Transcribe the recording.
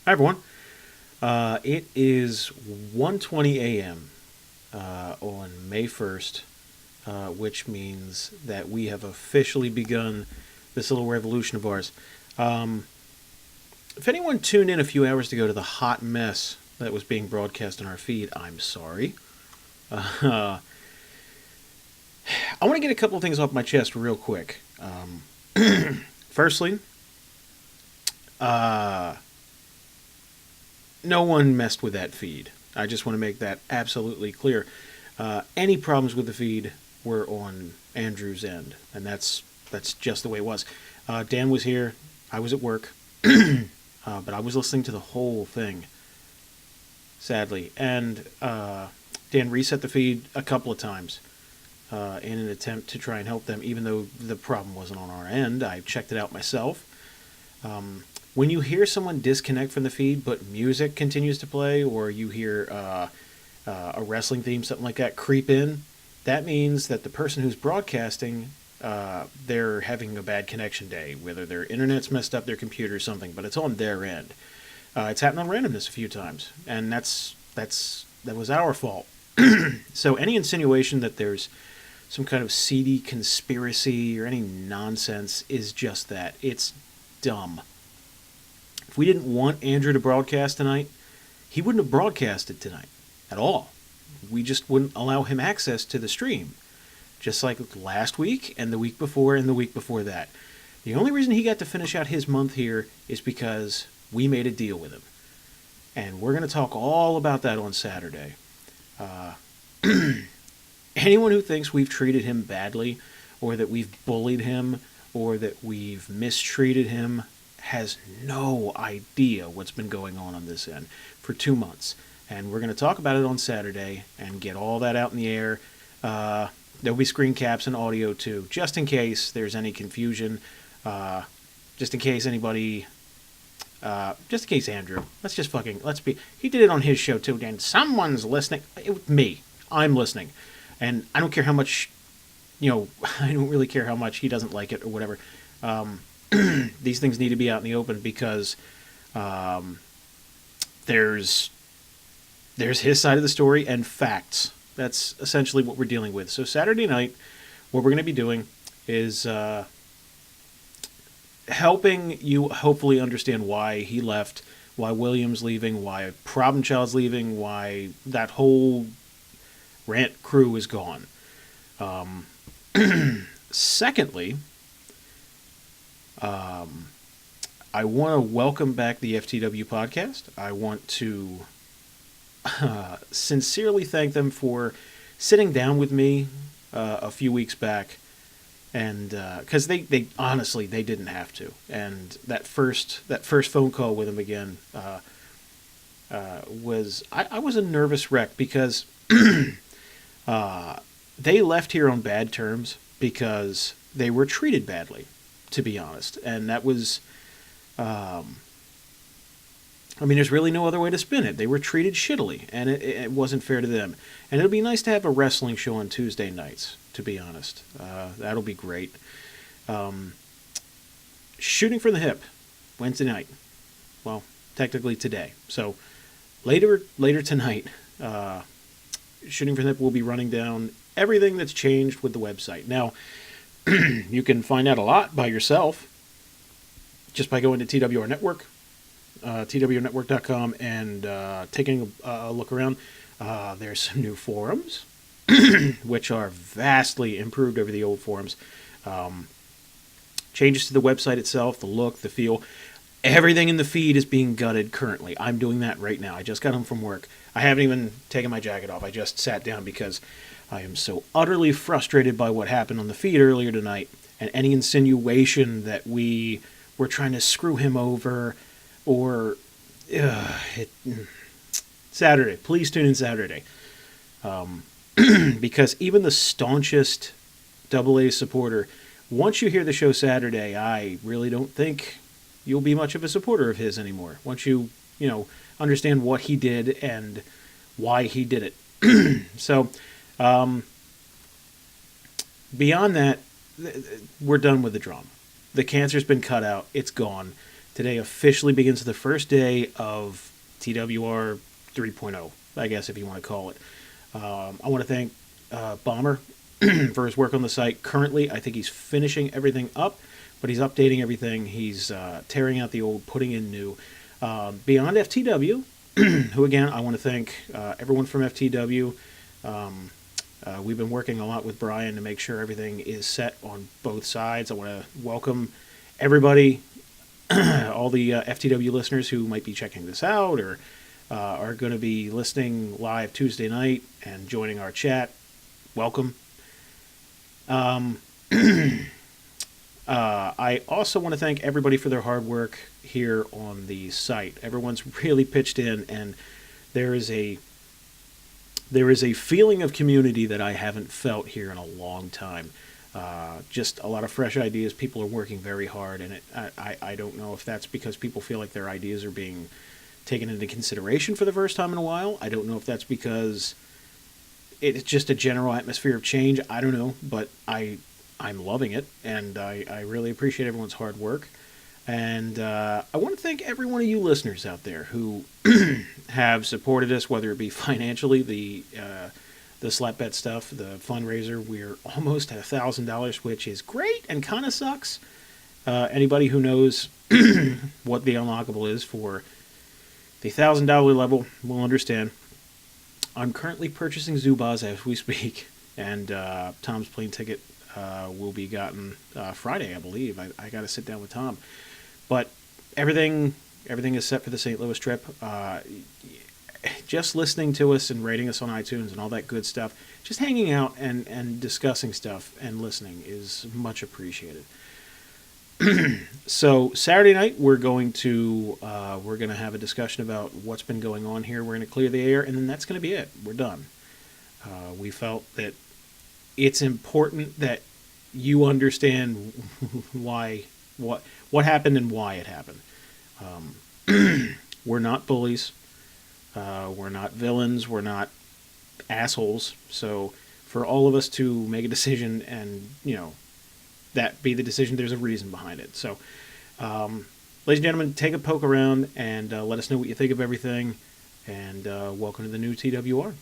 Hi everyone. It is 1:20 a.m. On May 1st, which means that we have officially begun this little revolution of ours. Um, if anyone tuned in a few hours ago to the hot mess that was being broadcast on our feed, I'm sorry. I want to get a couple of things off my chest real quick. Firstly, uh, no one messed with that feed. I just want to make that absolutely clear. Any problems with the feed were on Andrew's end, and that's just the way it was. Dan was here. I was at work, but I was listening to the whole thing. Sadly, and Dan reset the feed a couple of times in an attempt to try and help them, even though the problem wasn't on our end. I checked it out myself. When you hear someone disconnect from the feed, but music continues to play, or you hear a wrestling theme, something like that, creep in, that means that the person who's broadcasting, they're having a bad connection day, whether their internet's messed up, their computer, or something, but it's on their end. It's happened on randomness a few times, and that was our fault. So any insinuation that there's some kind of seedy conspiracy or any nonsense is just that. It's dumb. If we didn't want Andrew to broadcast tonight, he wouldn't have broadcasted tonight at all. We just wouldn't allow him access to the stream. Just like last week and the week before and the week before that. The only reason he got to finish out his month here is because we made a deal with him. And we're going to talk all about that on Saturday. Uh, Anyone who thinks we've treated him badly, or that we've bullied him, or that we've mistreated him, has no idea what's been going on this end for 2 months. And we're going to talk about it on Saturday and get all that out in the air. There'll be screen caps and audio too, just in case there's any confusion. Just in case anybody... just in case Andrew. He did it on his show too, Dan. Someone's listening. Me. I'm listening. And I don't care how much... I don't really care how much he doesn't like it or whatever. These things need to be out in the open because there's his side of the story and facts. That's essentially what we're dealing with. So Saturday night, what we're going to be doing is helping you hopefully understand why he left, why William's leaving, why Problem Child's leaving, why that whole rant crew is gone. Secondly, I want to welcome back the FTW podcast. I want to sincerely thank them for sitting down with me a few weeks back, and because they honestly they didn't have to. And that first phone call with them again was I was a nervous wreck because they left here on bad terms because they were treated badly, to be honest. And that was, there's really no other way to spin it. They were treated shittily, and it wasn't fair to them. And it'll be nice to have a wrestling show on Tuesday nights, to be honest. That'll be great. Shooting from the Hip, Wednesday night. Well, technically today. So later tonight, Shooting from the Hip will be running down everything that's changed with the website. Now, you can find out a lot by yourself just by going to TWR Network, twrnetwork.com, and taking a look around. There's some new forums, which are vastly improved over the old forums. Changes to the website itself, the look, the feel. Everything in the feed is being gutted currently. I'm doing that right now. I just got home from work. I haven't even taken my jacket off. I just sat down because I am so utterly frustrated by what happened on the feed earlier tonight, and any insinuation that we were trying to screw him over, or Saturday. Please tune in Saturday, because even the staunchest AA supporter, once you hear the show Saturday, I really don't think you'll be much of a supporter of his anymore. Once you understand what he did and why he did it. So. Beyond that, we're done with the drama. The cancer's been cut out. It's gone. Today officially begins the first day of TWR 3.0, I guess if you want to call it. I want to thank Bomber for his work on the site. Currently, I think he's finishing everything up, but he's updating everything. He's tearing out the old, putting in new. Beyond FTW, who again, I want to thank everyone from FTW. We've been working a lot with Brian to make sure everything is set on both sides. I want to welcome everybody, all the FTW listeners who might be checking this out or are going to be listening live Tuesday night and joining our chat. Welcome. I also want to thank everybody for their hard work here on the site. Everyone's really pitched in, and there is a feeling of community that I haven't felt here in a long time. Just a lot of fresh ideas. People are working very hard, and I don't know if that's because people feel like their ideas are being taken into consideration for the first time in a while. I don't know if that's because it's just a general atmosphere of change. I don't know, but I'm loving it, and I really appreciate everyone's hard work. And I want to thank every one of you listeners out there who have supported us, whether it be financially, the slap bet stuff, the fundraiser. We're almost at $1,000, which is great and kind of sucks. Anybody who knows what the unlockable is for the $1,000 level will understand. I'm currently purchasing Zubaz as we speak, and Tom's plane ticket will be gotten Friday, I believe. I got to sit down with Tom. But everything is set for the St. Louis trip. Just listening to us and rating us on iTunes and all that good stuff, just hanging out and discussing stuff and listening is much appreciated. So Saturday night we're going to have a discussion about what's been going on here. We're going to clear the air, and then that's going to be it. We're done. We felt that it's important that you understand what happened and why it happened. We're not bullies. We're not villains. We're not assholes. So for all of us to make a decision and, that be the decision, there's a reason behind it. So, ladies and gentlemen, take a poke around and let us know what you think of everything. And welcome to the new TWR.